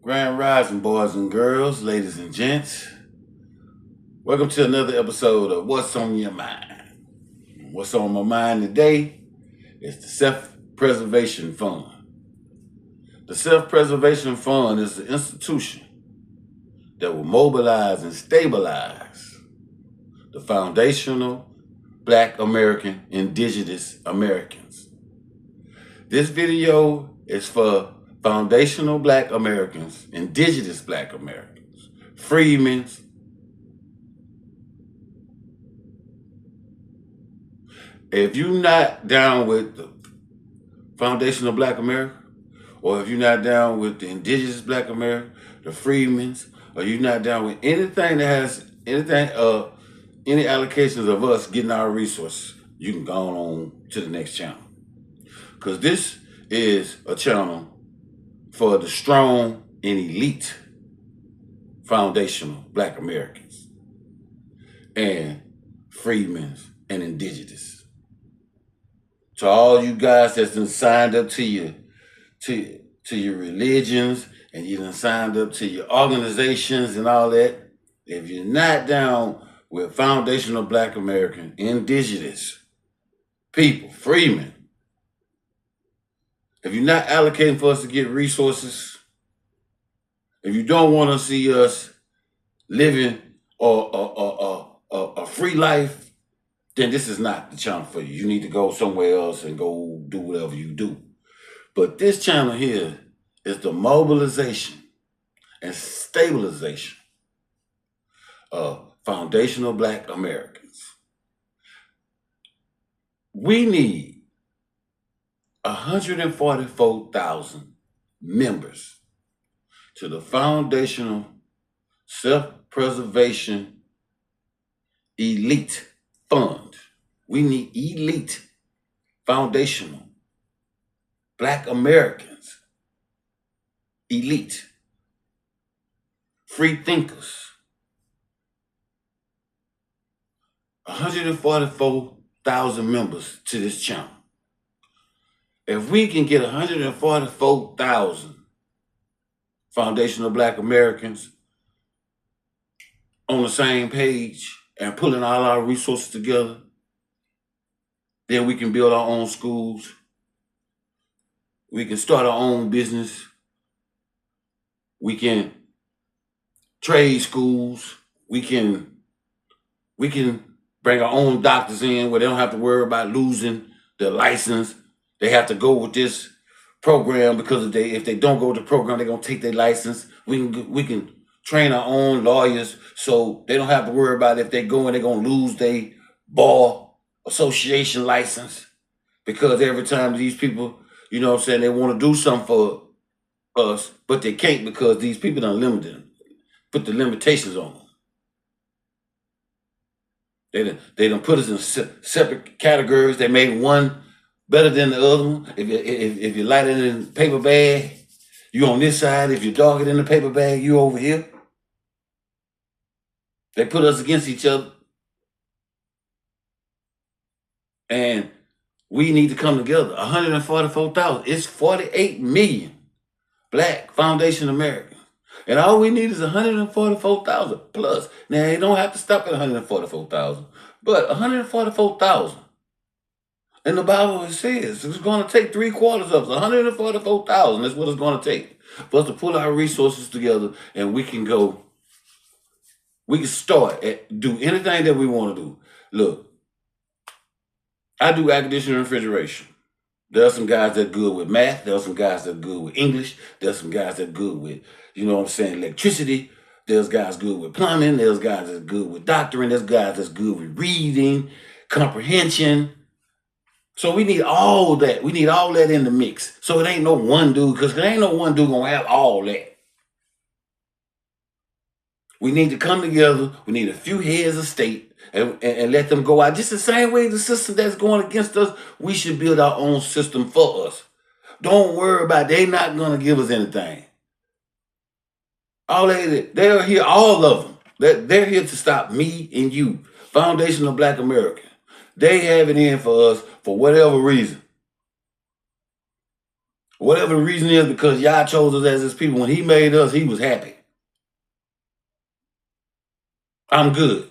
Grand Rising, boys and girls, ladies and gents. Welcome to another episode of What's on Your Mind. What's on my mind today is the Self Preservation Fund. The Self Preservation Fund is an institution that will mobilize and stabilize the foundational Black American Indigenous Americans. This video is for foundational Black Americans, Indigenous Black Americans, freedmen. If you're not down with the foundational Black America, or if you're not down with the Indigenous Black America, the freedmen's, or you're not down with anything that has any allocations of us getting our resources, you can go on to the next channel. Because this is a channel for the strong and elite foundational Black Americans and freedmen's and indigenous. To all you guys that's been signed up to your religions and you done signed up to your organizations and all that, if you're not down with foundational Black American, indigenous people, freemen, if you're not allocating for us to get resources, if you don't want to see us living a free life, then this is not the channel for you. You need to go somewhere else and go do whatever you do. But this channel here is the mobilization and stabilization of foundational Black Americans. We need 144,000 members to the Foundational Self-Preservation Elite Fund. We need elite foundational Black Americans, elite, free thinkers. 144,000 members to this channel. If we can get 144,000 foundational Black Americans on the same page and pulling all our resources together, then we can build our own schools. We can start our own business. We can trade schools. We can bring our own doctors in where they don't have to worry about losing their license. They have to go with this program because if they don't go with the program, they're gonna take their license. We can train our own lawyers so they don't have to worry about if they go and they're gonna lose their bar association license, because every time these people, you know what I'm saying, they want to do something for us, but they can't because these people done limited them, put the limitations on them. They done put us in separate categories. They made one better than the other one. If you're lighter than the paper bag, you on this side. If you're darker than the paper bag, you over here. They put us against each other. And we need to come together. 144,000. It's 48 million Black Foundation Americans. And all we need is 144,000 plus. Now, you don't have to stop at 144,000, but 144,000. And the Bible says it's going to take 3/4 of us. 144,000 is what it's going to take for us to pull our resources together, and we can go. We can start do anything that we want to do. Look, I do air conditioning and refrigeration. There are some guys that are good with math. There are some guys that are good with English. There's some guys that are good with, you know what I'm saying, electricity. There's guys good with plumbing. There's guys that's good with doctoring. There's guys that's good with reading, comprehension. So we need all that. We need all that in the mix. So it ain't no one dude, because there ain't no one dude gonna have all that. We need to come together. We need a few heads of state and let them go out. Just the same way the system that's going against us, we should build our own system for us. Don't worry about it. They not going to give us anything. They're here, all of them. They're here to stop me and you, Foundational Black America. They have it in for us for whatever reason. Whatever the reason is, because y'all chose us as his people. When he made us, he was happy. I'm good.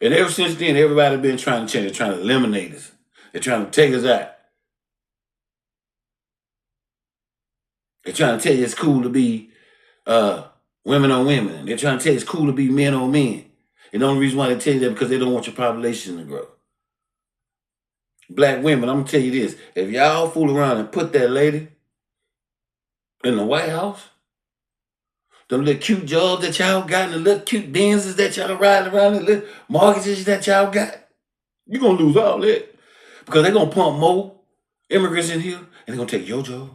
And ever since then, everybody been trying to change. They're trying to eliminate us. They're trying to take us out. They're trying to tell you it's cool to be women on women. They're trying to tell you it's cool to be men on men. And the only reason why they tell you that because they don't want your population to grow. Black women, I'm gonna tell you this: if y'all fool around and put that lady in the White House, them little cute jobs that y'all got, and the little cute Benzes that y'all riding around, the little mortgages that y'all got, you're gonna lose all that because they're gonna pump more immigrants in here, and they're gonna take your job,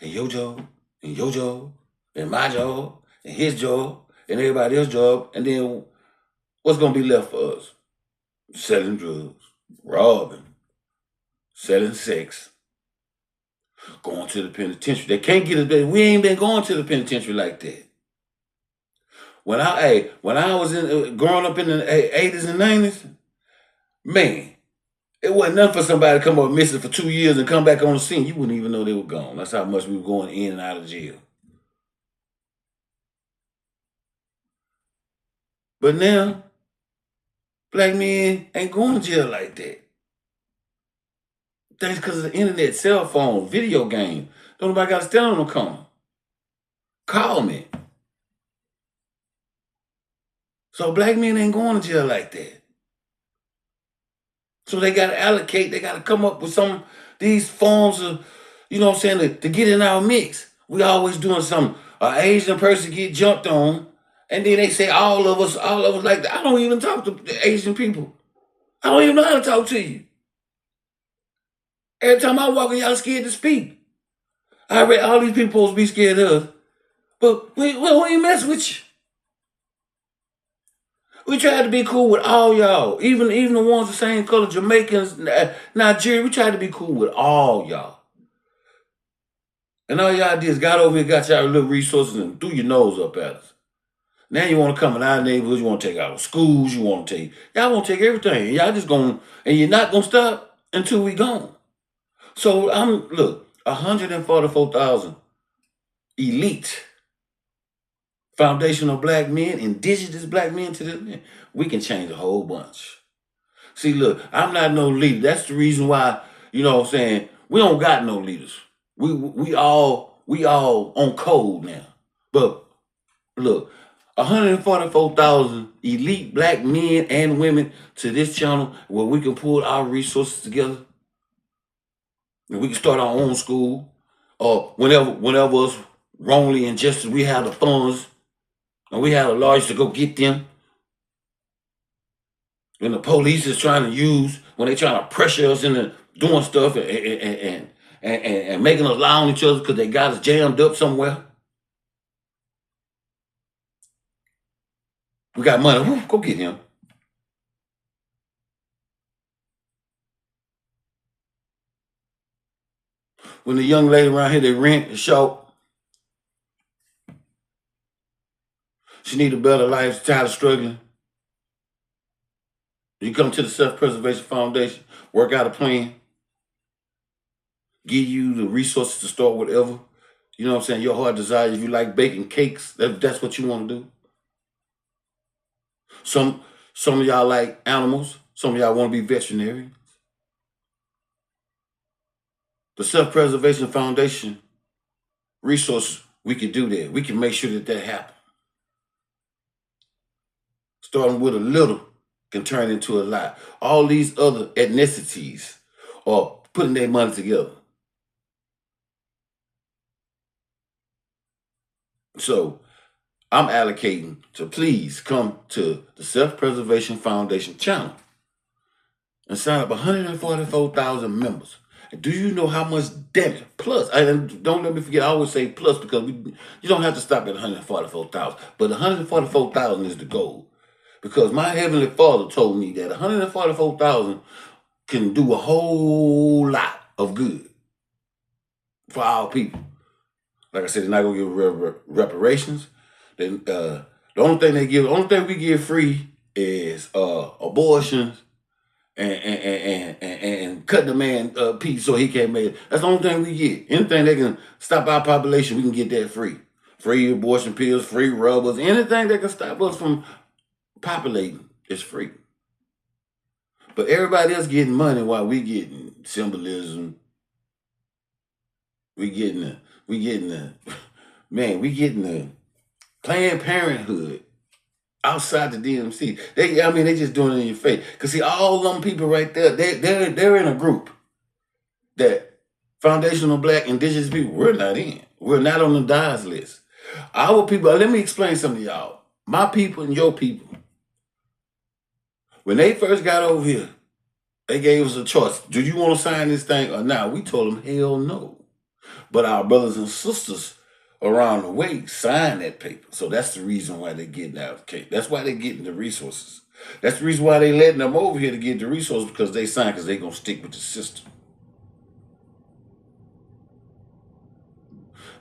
and your job, and your job, and my job, and his job, and everybody else's job, and then what's gonna be left for us? Selling drugs, robbing, selling sex, going to the penitentiary. They can't get us back. We ain't been going to the penitentiary like that. When I was growing up in the 80s and 90s, man, it wasn't nothing for somebody to come up missing for 2 years and come back on the scene. You wouldn't even know they were gone. That's how much we were going in and out of jail. But now, black men ain't going to jail like that. Thanks because of the internet, cell phone, video game. Don't nobody got to stand on the corner. Call me. So black men ain't going to jail like that. So they got to allocate. They got to come up with these forms of, you know what I'm saying, to get in our mix. We always doing something. An Asian person get jumped on, and then they say all of us like that. I don't even talk to the Asian people. I don't even know how to talk to you. Every time I walk in, y'all scared to speak. I read all these people supposed to be scared of us, but we don't even mess with you. We tried to be cool with all y'all, even the ones the same color, Jamaicans, Nigeria. We tried to be cool with all y'all. And all y'all did is got over here, got y'all little resources and threw your nose up at us. Now you want to come in our neighborhoods, you want to take our schools, y'all want to take everything. Y'all just going, and you're not going to stop until we gone. So look, 144,000 elite foundational black men, indigenous black men to this man, we can change a whole bunch. See, look, I'm not no leader. That's the reason why, you know what I'm saying, we don't got no leaders. We all on code now. But look, 144,000 elite black men and women to this channel where we can pull our resources together. And we can start our own school. Or whenever us wrongly injustice, we have the funds and we have the lawyers to go get them. And the police is trying to use, when they trying to pressure us into doing stuff and making us lie on each other because they got us jammed up somewhere. We got money. Go get him. When the young lady around here, they rent the shop. She need a better life, tired of struggling. You come to the Self-Preservation Foundation, work out a plan, give you the resources to start whatever, you know what I'm saying, your heart desires. If you like baking cakes, that's what you want to do. Some of y'all like animals. Some of y'all want to be veterinarians. The Self-Preservation Foundation resources, we can do that. We can make sure that happens. Starting with a little can turn into a lot. All these other ethnicities are putting their money together. So I'm allocating to please come to the Self-Preservation Foundation channel and sign up 144,000 members. And do you know how much damage? Plus, and don't let me forget, I always say plus because you don't have to stop at 144,000, but 144,000 is the goal. Because my Heavenly Father told me that 144,000 can do a whole lot of good for our people. Like I said, they're not gonna give reparations. The only thing we give free is abortions and cut the man piece so he can't make it. That's the only thing we get. Anything that can stop our population, we can get that free. Free abortion pills, free rubbers, anything that can stop us from populating is free. But everybody else getting money while we getting symbolism. We getting the man, we getting the Planned Parenthood outside the DMC. They just doing it in your face. Cause see, all them people right there, they're in a group that foundational Black indigenous people, we're not in. We're not on the DIES list. Our people, let me explain something to y'all. My people and your people, when they first got over here, they gave us a choice. Do you want to sign this thing or not? We told them, hell no. But our brothers and sisters around the way signed that paper. So that's the reason why they're getting out of the case. That's why they're getting the resources. That's the reason why they're letting them over here to get the resources, because they signed, because they're going to stick with the system.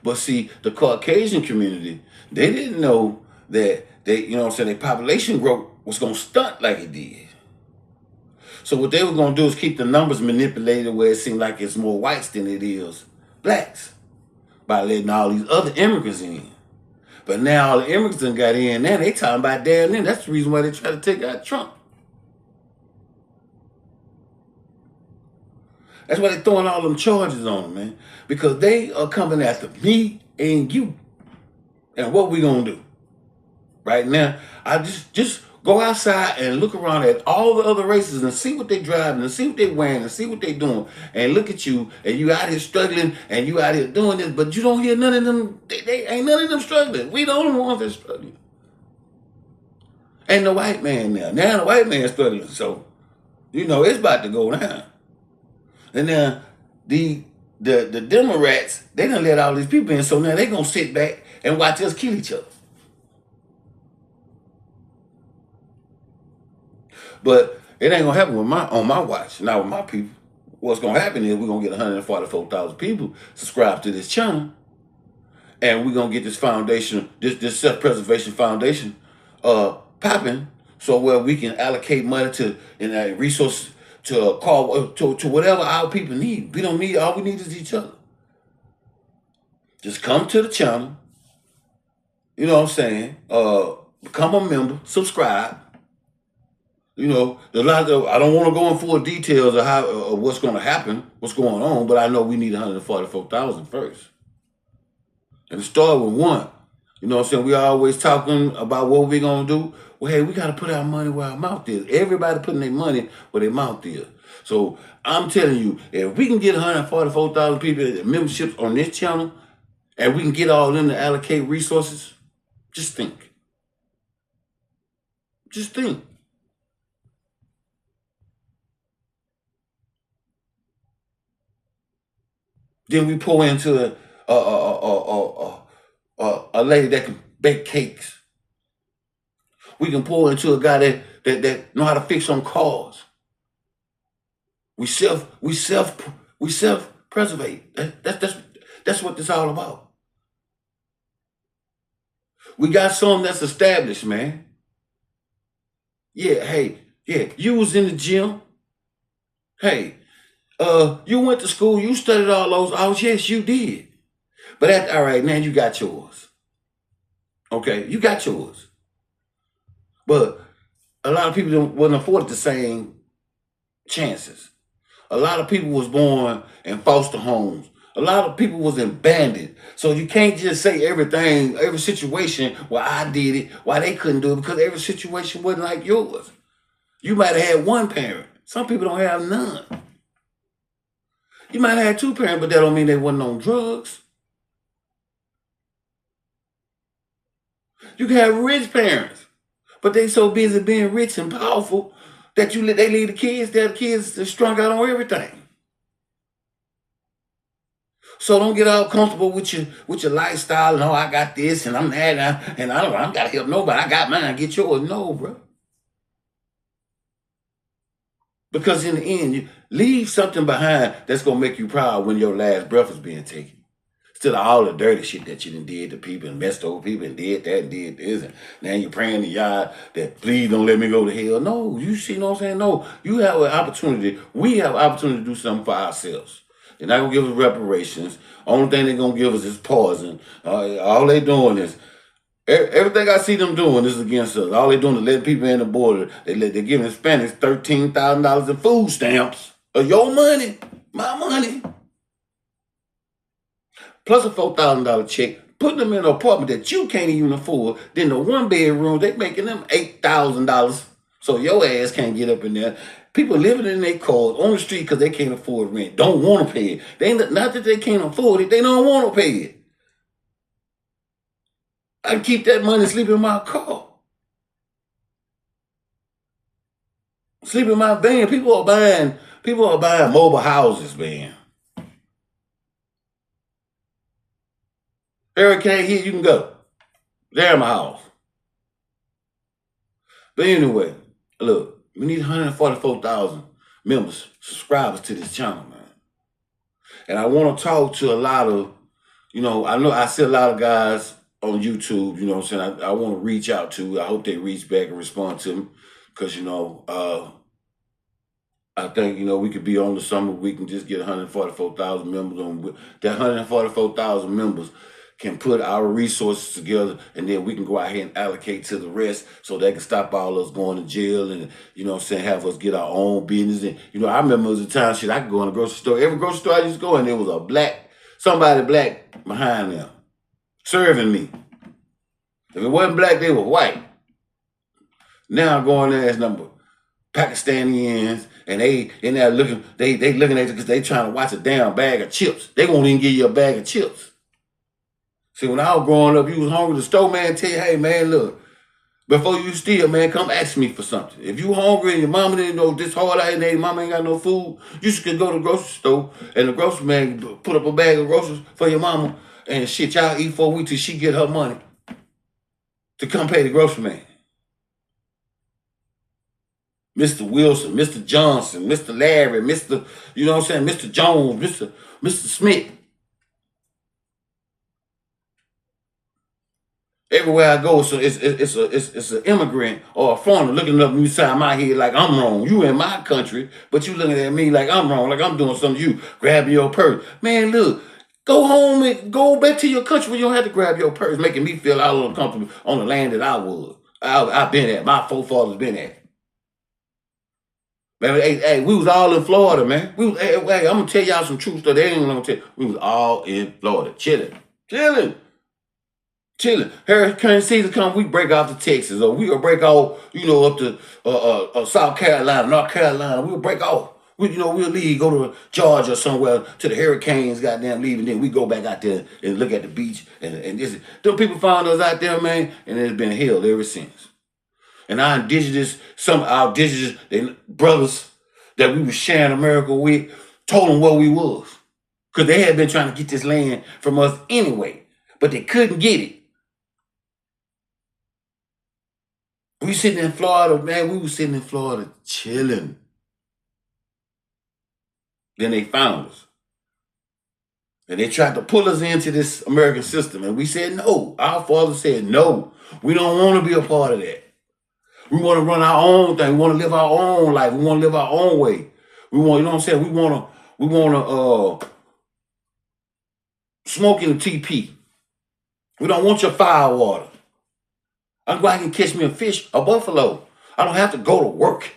But see, the Caucasian community, they didn't know that their population growth was going to stunt like it did. So what they were going to do is keep the numbers manipulated where it seemed like it's more whites than it is blacks by letting all these other immigrants in. But now all the immigrants done got in now, they talking about damn them. That's the reason why they try to take out Trump. That's why they're throwing all them charges on them, man. Because they are coming after me and you. And what we gonna do? Right now, I just go outside and look around at all the other races and see what they driving and see what they wearing and see what they doing. And look at you, and you out here struggling and you out here doing this, but you don't hear none of them. They ain't none of them struggling. We the only ones that struggling. And the white man now. Now the white man struggling. So, it's about to go down. And now the Democrats, they done let all these people in, so now they gonna sit back and watch us kill each other. But it ain't gonna happen on my watch, not with my people. What's gonna happen is we're gonna get 144,000 people subscribed to this channel, and we're gonna get this foundation, this self-preservation foundation, popping, so where we can allocate money to and resources to call to whatever our people need. We don't need, all we need is each other. Just come to the channel, you know what I'm saying? Become a member, subscribe. There's a lot of, I don't want to go in full details of how what's going to happen, what's going on, but I know we need 144,000 first. And start with one. You know what I'm saying? We always talking about what we're going to do. Well, hey, we got to put our money where our mouth is. Everybody putting their money where their mouth is. So I'm telling you, if we can get 144,000 people memberships on this channel, and we can get all of them to allocate resources, just think. Just think. Then we pour into a lady that can bake cakes. We can pour into a guy that know how to fix on cars. We self preservate. That's what this all about. We got some that's established, man. Yeah, hey, yeah, you was in the gym. Hey, you went to school, you studied all those hours. Yes, you did. But all right, now you got yours. Okay, you got yours. But a lot of people wasn't afforded the same chances. A lot of people was born in foster homes. A lot of people was abandoned. So you can't just say everything, every situation, well, I did it, why they couldn't do it, because every situation wasn't like yours. You might have had one parent. Some people don't have none. You might have had two parents, but that don't mean they wasn't on drugs. You can have rich parents, but they so busy being rich and powerful that they leave the kids, their kids are strung out on everything. So don't get all comfortable with your lifestyle. And, oh, I got this and I'm that and I don't gotta help nobody. I got mine, get yours. No, bro. Because in the end, you leave something behind that's gonna make you proud when your last breath is being taken. Instead of all the dirty shit that you done did to people and messed over people and did that and did this, and now you're praying to God that please don't let me go to hell. No, you see what I'm saying? No, you have an opportunity. We have an opportunity to do something for ourselves. They're not gonna give us reparations. Only thing they're gonna give us is poison. All they doing is everything I see them doing is against us. All they doing is letting people in the border. They're giving Hispanics $13,000 in food stamps of your money, my money, plus a $4,000 check, putting them in an apartment that you can't even afford. Then the one bedroom, they making them $8,000. So your ass can't get up in there. People living in their cars on the street because they can't afford rent, don't want to pay it. Not that they can't afford it, they don't want to pay it. I can keep that money, sleep in my car, sleep in my van. People are buying mobile houses, man. Hurricane hit, you can go. There my house. But anyway, look, we need 144,000 members, subscribers to this channel, man. And I want to talk to a lot of, I know I see a lot of guys on YouTube, you know what I'm saying? I want to reach out to. I hope they reach back and respond to me. Because, I think, we could be on the summer. We can just get 144,000 members on. That 144,000 members can put our resources together, and then we can go out here and allocate to the rest so they can stop all us going to jail and, have us get our own business. And, I remember there was a time, I could go in a grocery store. Every grocery store I used to go in, there was somebody black behind them serving me. If it wasn't black, they were white. Now I'm going there as number Pakistanians, and they in there looking, they looking at you because they trying to watch a damn bag of chips. They won't even give you a bag of chips. See, when I was growing up, you was hungry, the store man tell you, hey man, look, before you steal, man, come ask me for something. If you hungry and your mama didn't know this hard out and your mama ain't got no food, you should go to the grocery store and the grocery man put up a bag of groceries for your mama and shit, y'all eat for a week till she get her money to come pay the grocery man. Mr. Wilson, Mr. Johnson, Mr. Larry, Mr. Mr. Jones, Mr. Smith. Everywhere I go, so it's an immigrant or a foreigner looking up me beside my head like I'm wrong. You in my country, but you looking at me like I'm wrong, like I'm doing something to you, grabbing your purse. Man, look, go home and go back to your country where you don't have to grab your purse, making me feel all uncomfortable on the land that I've been at. My forefathers been at. Man, hey, we was all in Florida, man. I'm gonna tell y'all some true stuff. They ain't gonna tell. We was all in Florida, chilling. Hurricane season come, we break off to Texas, or we will break off, up to South Carolina, North Carolina. We'll break off. We'll leave, go to Georgia or somewhere to the hurricanes, goddamn leave, and then we go back out there and look at the beach. And this, them people found us out there, man, and it's been hell ever since. And our indigenous brothers that we were sharing America with told them what we was. Because they had been trying to get this land from us anyway, but they couldn't get it. We sitting in Florida, man, we were sitting in Florida chilling. Then they found us. And they tried to pull us into this American system. And we said no. Our father said no. We don't want to be a part of that. We want to run our own thing. We want to live our own life. We want to live our own way. We want, we want to smoke in the TP. We don't want your fire water. I can go out and catch me a fish, a buffalo. I don't have to go to work.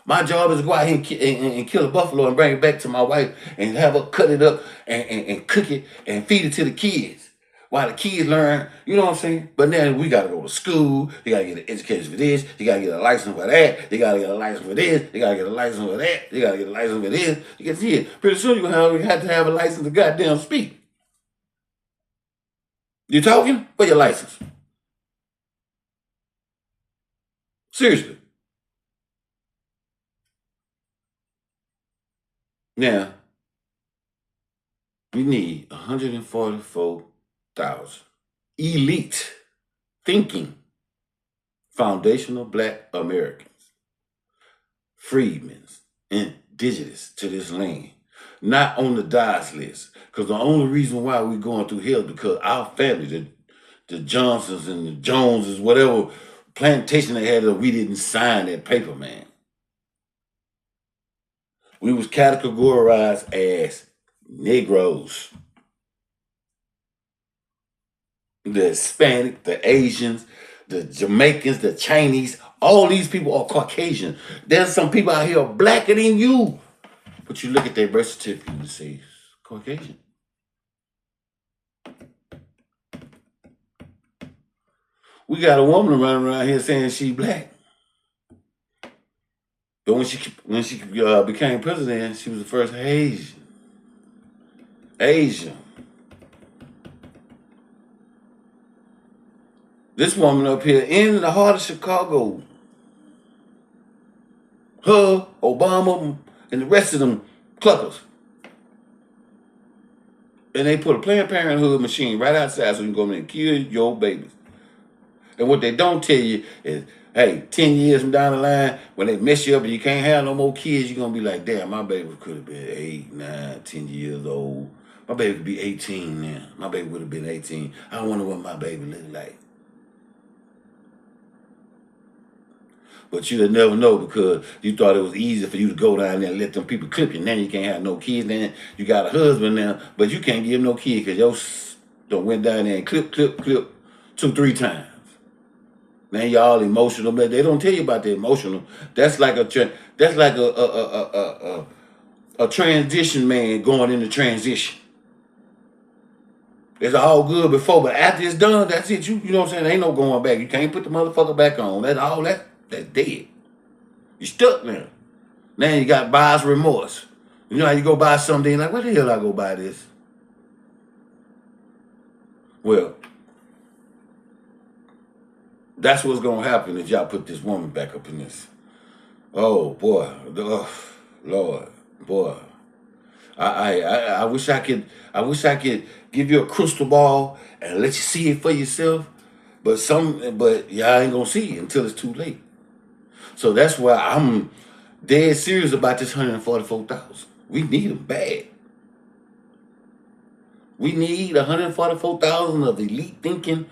My job is to go out here and kill a buffalo and bring it back to my wife and have her cut it up and cook it and feed it to the kids. While the kids learn, you know what I'm saying? But then we got to go to school. You got to get an education for this. You got to get a license for that. You got to get a license for this. You got to get a license for that. You got to get a license for this. You can see it. Pretty soon you have to have a license to goddamn speak. You talking? For your license. Seriously. Now, we need 144,000 elite thinking foundational black Americans, freedmen, indigenous to this land. not on the DICE list. Because the only reason why we're going through hell is because our family, the Johnsons and the Joneses, whatever plantation they had, we didn't sign that paper, man. We was categorized as Negroes. The Hispanic, the Asians, the Jamaicans, the Chinese, all these people are Caucasian. There's some people out here blacker than you. But you look at their birth certificate and say, Caucasian. We got a woman running around here saying she black. But when she became president, she was the first Asian. This woman up here in the heart of Chicago, her, Obama, and the rest of them cluckers. And they put a Planned Parenthood machine right outside so you can go in and kill your babies. And what they don't tell you is, hey, 10 years from down the line, when they mess you up and you can't have no more kids, you're going to be like, damn, my baby could have been 8, 9, 10 years old. My baby could be 18 now. My baby would have been 18. I wonder what my baby looked like. But you'd never know because you thought it was easy for you to go down there and let them people clip you. Now you can't have no kids. Then you got a husband now, but you can't give no kid because your done went down there and clip 2, 3 times. Now y'all emotional, but they don't tell you about the emotional. That's like a transition man going into transition. It's all good before, but after it's done, that's it. You know what I'm saying? There ain't no going back. You can't put the motherfucker back on. That's all that's dead. You stuck now. Now you got buyer's remorse. You know how you go buy something like, where the hell I go buy this? Well, that's what's gonna happen if y'all put this woman back up in this. Oh boy, Lord, boy. I wish I could give you a crystal ball and let you see it for yourself. But y'all ain't gonna see it until it's too late. So that's why I'm dead serious about this 144,000. We need them bad. We need 144,000 of elite thinking,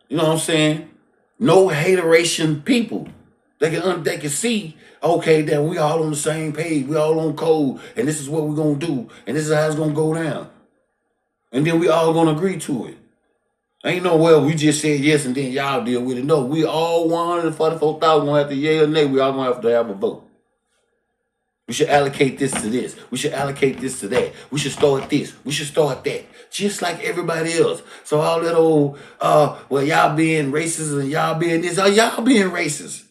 you know what I'm saying? No hateration people. They can see, okay, that we all on the same page, we all on code, and this is what we're gonna do, and this is how it's gonna go down. And then we all gonna agree to it. Ain't no, well, we just said yes and then y'all deal with it. No, we all 144,000 gonna have to yay or nay. We all gonna have a vote. We should allocate this to this. We should allocate this to that. We should start this. We should start that. Just like everybody else. So all that old, well, y'all being racist and y'all being this, y'all being racist.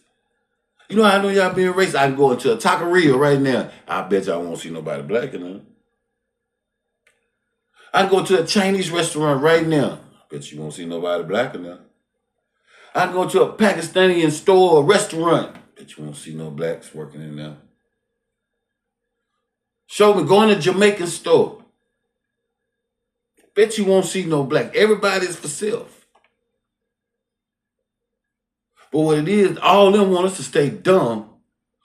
You know how I know y'all being racist? I can go into a taqueria right now. I bet y'all won't see nobody black in there. I can go to a Chinese restaurant right now. I bet you won't see nobody black in there. I can go to a Pakistani store or restaurant. I bet you won't see no blacks working in there. Show me, go in a Jamaican store. Bet you won't see no black. Everybody's for self. But what it is, all of them want us to stay dumb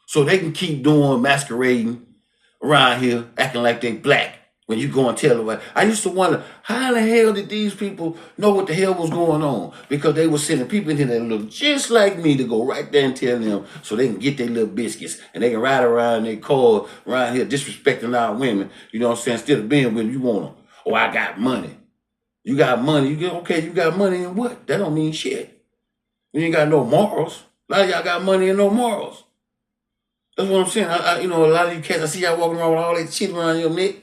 so they can keep doing masquerading around here, acting like they black. When you go and tell them, I used to wonder, how the hell did these people know what the hell was going on? Because they were sending people in here that look just like me to go right there and tell them so they can get their little biscuits and they can ride around their car around here disrespecting our women. You know what I'm saying? Instead of being with them, you want them. Oh, I got money. You got money. You got money and what? That don't mean shit. You ain't got no morals. A lot of y'all got money and no morals. That's what I'm saying. A lot of you cats, I see y'all walking around with all that shit around your neck.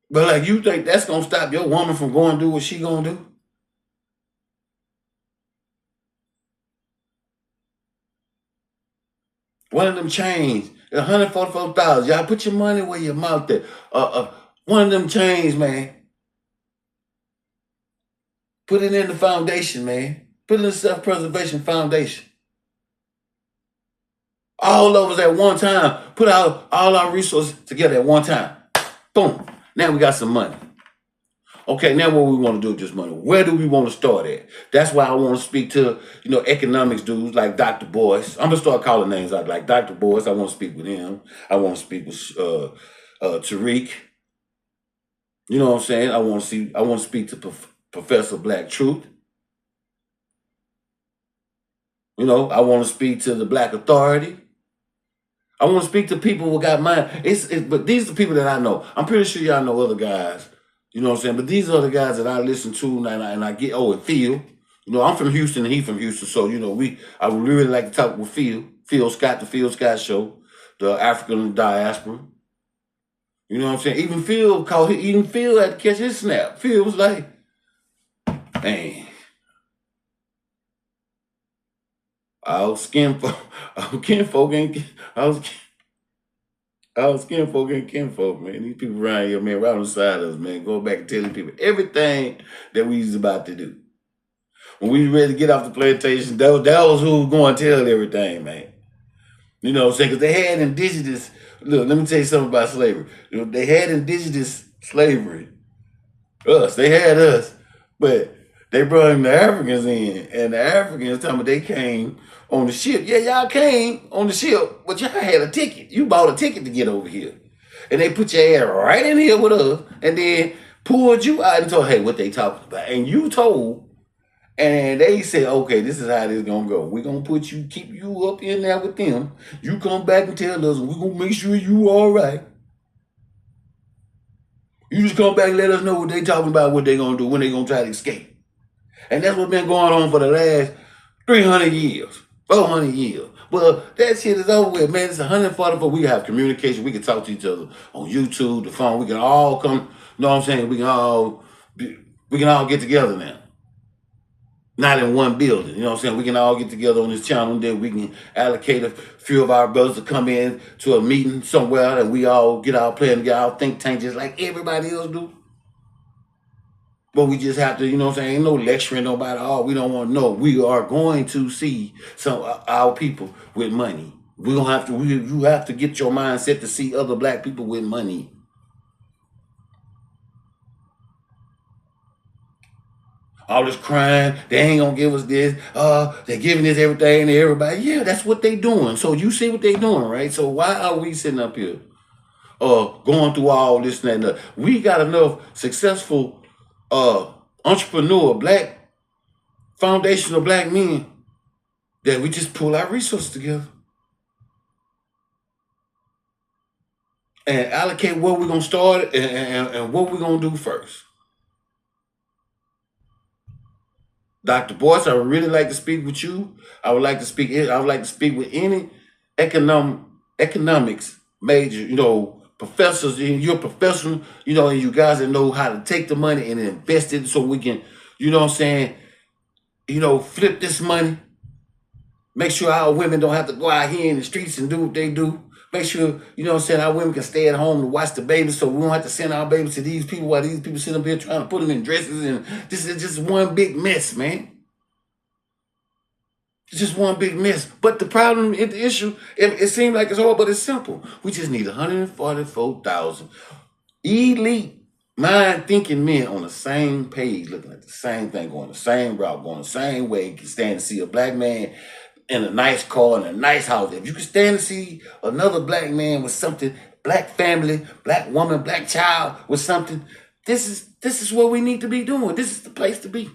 But like, you think that's gonna stop your woman from going to do what she gonna do? One of them chains, 144,000. Y'all put your money where your mouth at. One of them chains, man. Put it in the foundation, man. Put it in the self-preservation foundation. All of us at one time, put out all our resources together at one time. Boom. Now we got some money. Okay, now what we want to do with this money? Where do we want to start at? That's why I want to speak to, economics dudes like Dr. Boyce. I'm gonna start calling names out like Dr. Boyce. I want to speak with him. I want to speak with Tariq. You know what I'm saying? I want to speak to Professor Black Truth. I want to speak to the Black Authority. I want to speak to people who got mind. But these are the people that I know. I'm pretty sure y'all know other guys. You know what I'm saying? But these are the guys that I listen to and I get, and Phil. I'm from Houston and he from Houston. So, I would really like to talk with Phil. Phil Scott, the Phil Scott Show, the African diaspora. You know what I'm saying? Even Phil had to catch his snap. Phil was like, man, our kinfolk ain't kinfolk, man. These people around here, man, right on the side of us, man. Go back and tell these people everything that we was about to do. When we ready to get off the plantation, that was who was going to tell everything, man. You know what I'm saying? Because they had indigenous, look, let me tell you something about slavery. They had indigenous slavery. They had us, but they brought the Africans in, and the Africans talking about they came on the ship. Yeah, y'all came on the ship, but y'all had a ticket. You bought a ticket to get over here. And they put your ass right in here with us, and then pulled you out and told, hey, what they talking about? And you told, and they said, okay, this is how this gonna go. We're gonna keep you up in there with them. You come back and tell us, and we're gonna make sure you all right. You just come back and let us know what they talking about, what they gonna do, when they gonna try to escape. And that's what's been going on for the last 300 years, 400 years. Well, that shit is over with, man. It's 144. We can have communication. We can talk to each other on YouTube, the phone. We can all come, you know what I'm saying? We can all get together now. Not in one building, you know what I'm saying? We can all get together on this channel, and then we can allocate a few of our brothers to come in to a meeting somewhere, and we all get our plan together, our think tank just like everybody else do. But we just have to, you know what I'm saying? Ain't no lecturing nobody. Oh, we don't want to know. We are going to see some our people with money. You have to get your mindset to see other black people with money. All this crime, they ain't gonna give us this. They're giving this everything to everybody. Yeah, that's what they doing. So you see what they doing, right? So why are we sitting up here going through all this and that? We got enough successful entrepreneur, black, foundational black men that we just pull our resources together and allocate where we're gonna start and what we're gonna do first. Dr. Boyce, I would really like to speak with you. I would like to speak with any economics major, professors. You're a professional, and you guys that know how to take the money and invest it so we can, you know what I'm saying, flip this money. Make sure our women don't have to go out here in the streets and do what they do. Make sure, our women can stay at home to watch the babies so we don't have to send our babies to these people while these people sit up here trying to put them in dresses. And this is just one big mess, man. It's just one big mess. But the problem, the issue, it seems like it's hard, but it's simple. We just need 144,000 elite mind-thinking men on the same page, looking at the same thing, going the same route, going the same way, can stand to see a black man in a nice car, in a nice house. If you can stand to see another black man with something, black family, black woman, black child with something, this is what we need to be doing. This is the place to be.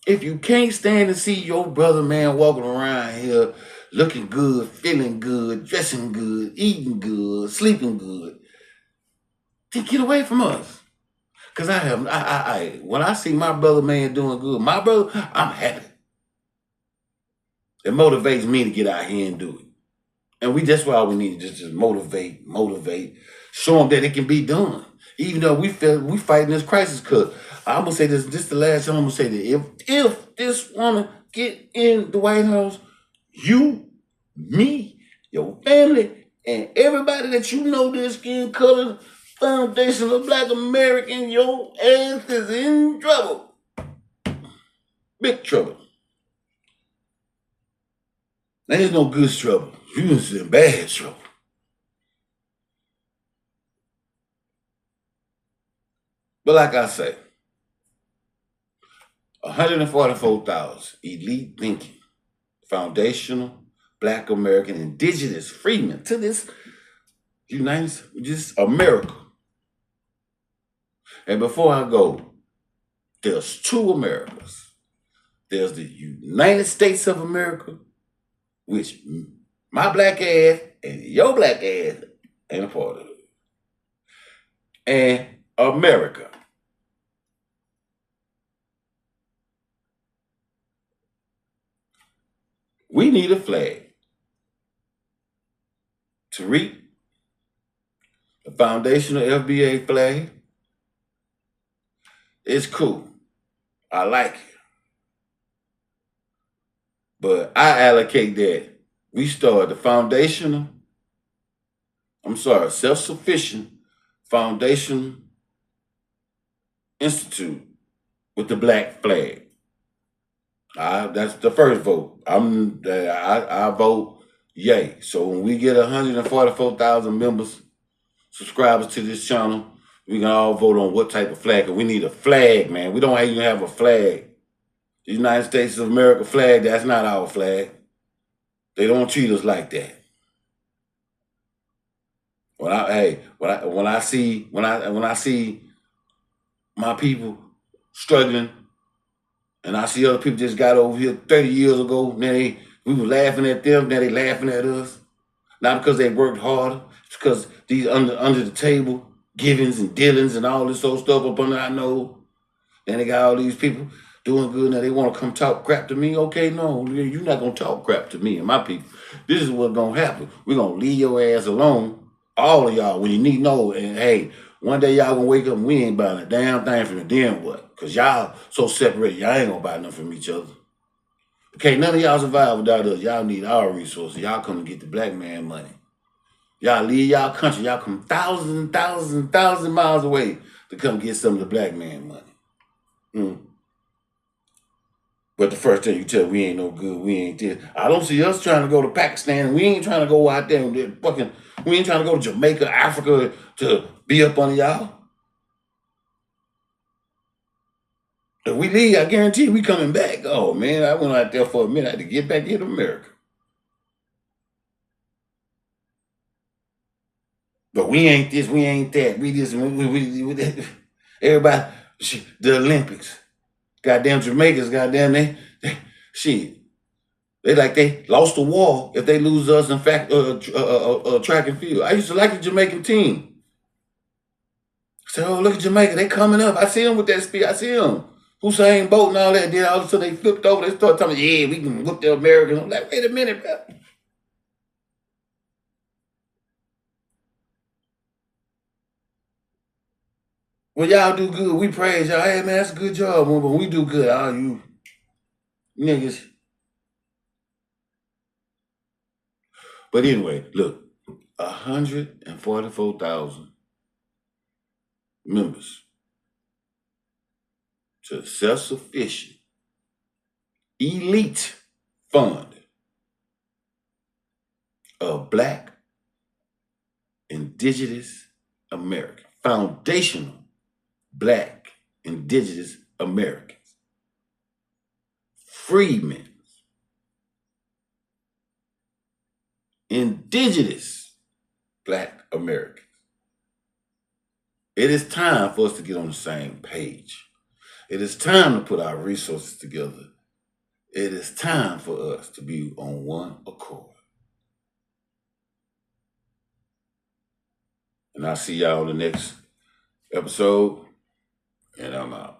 If you can't stand to see your brother, man, walking around here looking good, feeling good, dressing good, eating good, sleeping good, then get away from us. Because when I see my brother, man, doing good, my brother, I'm happy. It motivates me to get out here and do it. And that's why we need to just motivate, show them that it can be done. Even though we fighting this crisis, because I'm going to say this is the last time I'm going to say that if this woman get in the White House, you, me, your family, and everybody that you know this skin color, foundation of black American, your ass is in trouble. Big trouble. There's no good trouble. You is in bad trouble. But like I say, 144,000 elite thinking, foundational, Black American, indigenous freemen to this United States, just America. And before I go, there's two Americas. There's the United States of America, which my black ass and your black ass ain't a part of it. And America. We need a flag. Tariq, the foundational FBA flag, it's cool. I like it. But I allocate that we start the self-sufficient foundation institute with the black flag. That's the first vote. I vote yay. So when we get 144,000 members, subscribers to this channel, we can all vote on what type of flag. We need a flag, man. We don't even have a flag. The United States of America flag, that's not our flag. They don't treat us like that. When I see my people struggling, and I see other people just got over here 30 years ago, we were laughing at them, now they laughing at us. Not because they worked harder, it's because these under the table givings and dealings and all this old stuff up under our nose. Then they got all these people doing good, now they want to come talk crap to me. Okay, no, you're not gonna talk crap to me and my people. This is what's gonna happen. We're gonna leave your ass alone. All of y'all, when you need know, and hey, one day y'all gonna wake up and we ain't buying a damn thing from you. Then what? Because y'all so separated, y'all ain't gonna buy nothing from each other. Okay, none of y'all survive without us. Y'all need our resources. Y'all come to get the black man money. Y'all leave y'all country. Y'all come thousands miles away to come get some of the black man money. But the first thing you tell, we ain't no good, we ain't this. I don't see us trying to go to Pakistan. We ain't trying to go out there and we ain't trying to go to Jamaica, Africa to be up under y'all. If we leave, I guarantee we coming back. Oh man, I went out there for a minute. I had to get back into America. But we ain't this, we ain't that. We this, we that. Everybody, the Olympics. Goddamn Jamaicans, goddamn, shit. They lost the war if they lose us in fact track and field. I used to like the Jamaican team. I said, oh, look at Jamaica, they coming up. I see them with that speed. I see them. Usain Bolt and all that. Then all of a sudden they flipped over. They started telling me, yeah, we can whoop the Americans. I'm like, wait a minute, bro. When y'all do good, we praise y'all. Hey, man, that's a good job. When we do good, all you niggas. But anyway, look, 144,000 members to self-sufficient elite fund of Black indigenous American, foundational Black indigenous Americans, freemen, indigenous Black Americans. It is time for us to get on the same page. It is time to put our resources together. It is time for us to be on one accord. And I'll see y'all in the next episode, and I'm out.